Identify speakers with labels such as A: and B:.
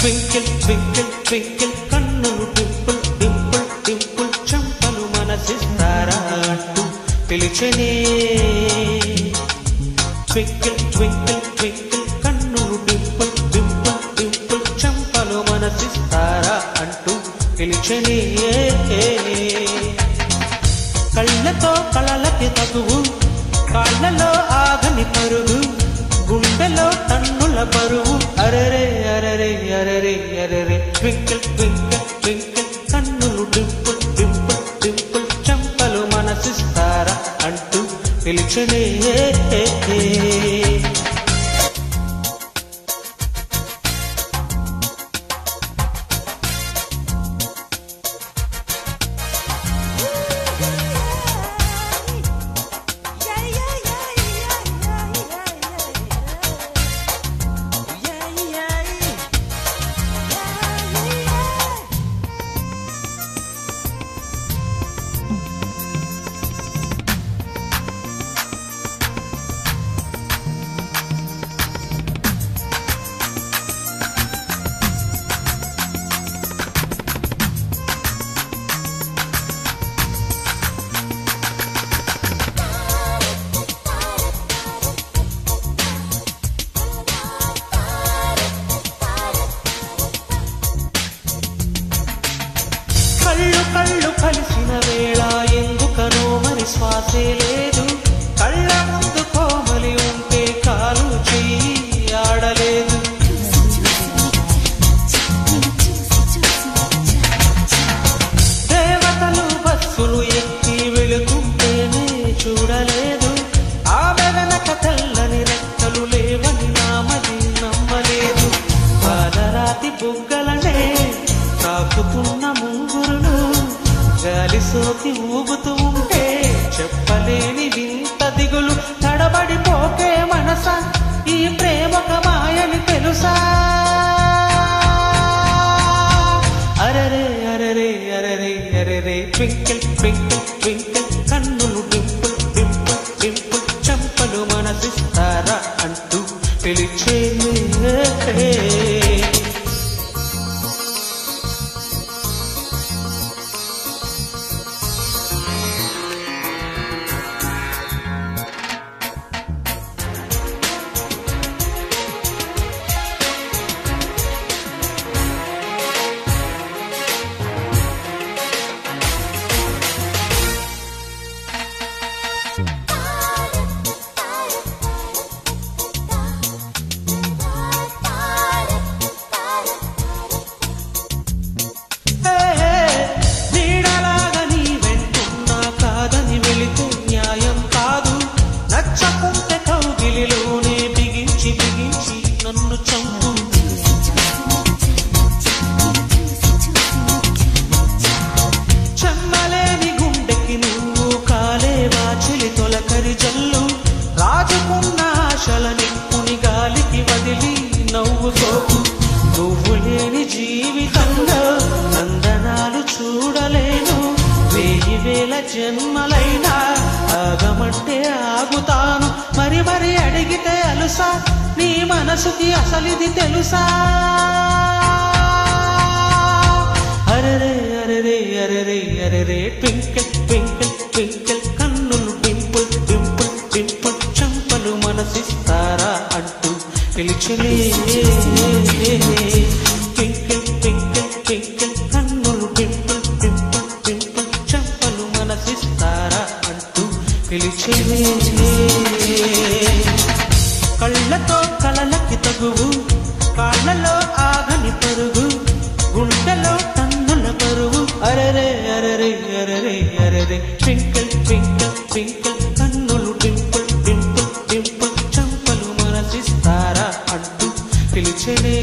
A: twinkle twinkle twinkle కన్నులు డింపుల్ డింపుల్ డింపుల్ చంపలు మనసిస్తారా అంటూ పిలిచనే twinkle twinkle twinkle కన్నులు డింపుల్ డింపుల్ డింపుల్ చంపలు మనసిస్తారా అంటూ పిలిచనే కళ్ళతో కళలకి తగువు కాళ్ళలో ఆగని పరుగు గుండెలో టన్నుల బరువు అరరే అరరే అరరే అరరే ట్వింకిల్ ట్వింకిల్ ట్వింకిల్ కన్నులు డింపుల్ డింపుల్ డింపుల్ చంపలు మనసిస్తారా అంటూ పిలిచనే కళ్ళు కలిసిన వేళ ఎందుకనో మరి శ్వాసే లేదు కళ్ళ ముందు కోమలి ఉంటే కాలు చెయ్యి ఆడలేదు దేవతలు బస్సులు ఎక్కి వెళుతుంటేనే చూడలేదు ఆమె వెనక తెల్లని రెక్కలు లేవని నామది నమ్మలేదు పాలరాతి బుగ్గలనే తాకుతున్న ముంగురులు గాలి సోకి ఊగుతూ ఉంటే చెప్పలేని వింత దిగులు తడబడిపోకే మనసా ఈ ప్రేమక మాయని తెలుసా అరరే అరరే అరరే అరరే ట్వింకిల్ ట్వింకిల్ ట్వింకిల్ కన్నులు డింపుల్ డింపుల్ డింపుల్ చంపలు మనసిస్తారా అంటూ పిలిచేనే నన్ను చంపు చెమ్మలేని గుండెకి నువ్వు కాలేవా చెలి తొలకరి జల్లు రాజుకున్న ఆశల నిప్పుని గాలికి వదిలి నవ్వు సోకు నువ్వు లేని జీవితంలో నందనాలు చూడలేను 1000 జన్మలైనా ఆగమంటే ఆగుతాను మరి మరి అడిగితే అలుసా నీ మనసుకి అసలిది తెలుసా అరరే అరరే అరరే అరరే ట్వింకిల్ ట్వింకిల్ ట్వింకిల్ కన్నులు డింపుల్ డింపుల్ డింపుల్ చంపలు మనసిస్తారా అంటూ పిలిచలే ట్వింకిల్ ట్వింకిల్ ట్వింకిల్ కన్నులు డింపుల్ డింపుల్ డింపుల్ చంపలు మనసిస్తారా అంటూ పిలిచలే కళ్ళతో కళలకి తగువు కాళ్ళలో ఆగని పరుగు గుండెలో టన్నుల బరువు అరరే అరరే అరరే అరరే ట్వింకిల్ ట్వింకిల్ ట్వింకిల్ కన్నులు డింపుల్ డింపుల్ డింపుల్ చంపలు మనసిస్తారా అంటూ పిలిచలే